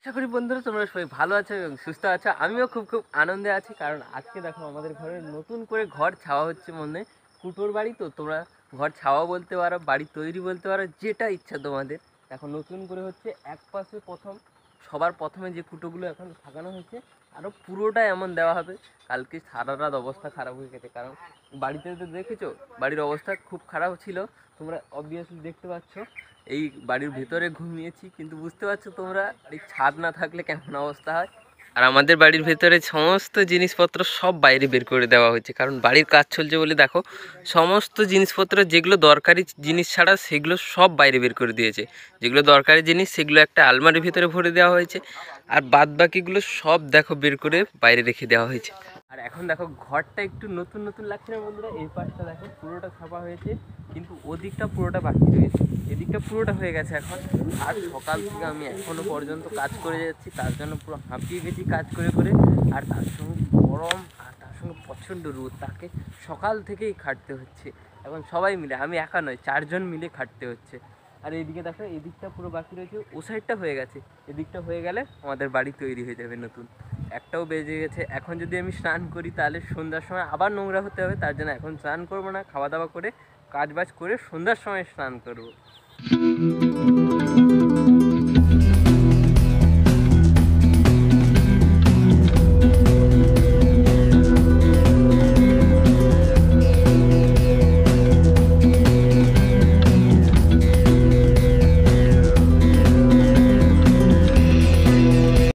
আশা করি বন্ধুরা তোমরা সবাই ভালো আছো এবং সুস্থ আছো। আমিও খুব আনন্দে আছি, কারণ আজকে দেখো আমাদের ঘরে নতুন করে ঘর ছাওয়া হচ্ছে। মনে কুটোর বাড়ি তো, তোমরা ঘর ছাওয়া বলতে পারো, বাড়ি তৈরি বলতে পারো, যেটা ইচ্ছা তোমাদের। এখন নতুন করে হচ্ছে এক পাশে সবার প্রথমে যে কুটোগুলো এখন লাগানো হয়েছে, আরও পুরোটা এমন দেওয়া হবে। কালকে সারা রাত অবস্থা খারাপ হয়ে গেছে, কারণ বাড়িতে তো দেখেছো বাড়ির অবস্থা খুব খারাপ ছিল। তোমরা অবভিয়াসলি দেখতে পাচ্ছ এই বাড়ির ভিতরে ঘুমিয়েছি, কিন্তু বুঝতে পারছো তোমরা এই ছাদ না থাকলে কেমন অবস্থা হয়। আর আমাদের বাড়ির ভেতরে সমস্ত জিনিসপত্র সব বাইরে বের করে দেওয়া হয়েছে, কারণ বাড়ির কাজ চলছে বলে। দেখো সমস্ত জিনিসপত্র যেগুলো দরকারি জিনিস ছাড়া সেগুলো সব বাইরে বের করে দিয়েছে। যেগুলো দরকারি জিনিস সেগুলো একটা আলমারির ভিতরে ভরে দেওয়া হয়েছে, আর বাদ বাকিগুলো সব দেখো বের করে বাইরে রেখে দেওয়া হয়েছে। আর এখন দেখো ঘরটা একটু নতুন নতুন লাগছে না বন্ধুরা? এই পাশটা দেখো পুরোটা ছাপা হয়েছে, কিন্তু ওদিকটা পুরোটা বাকি রয়েছে। এদিকটা পুরোটা হয়ে গেছে এখন। আর সকাল থেকে আমি এখনো পর্যন্ত কাজ করে যাচ্ছি, তার জন্য পুরো হাঁপিয়ে গেছি কাজ করে করে। আর তার সঙ্গে গরম, আর তার সঙ্গে প্রচণ্ড রোদ, তাকে সকাল থেকেই খাটতে হচ্ছে। এখন সবাই মিলে, আমি একা নয়, 4জন মিলে খাটতে হচ্ছে। আর এইদিকে দেখো এদিকটা পুরো বাকি রয়েছে, ও সাইডটা হয়ে গেছে। এদিকটা হয়ে গেলে আমাদের বাড়ি তৈরি হয়ে যাবে নতুন। একটাও বেজে গেছে। এখন যদি আমি স্নান করি তাহলে সন্ধ্যার সময় আবার নোংরা হতে হবে, তার জন্য এখন স্নান করবো না, খাওয়া দাওয়া করে কাজ বাজ করে সন্ধ্যার সময় স্নান করবো।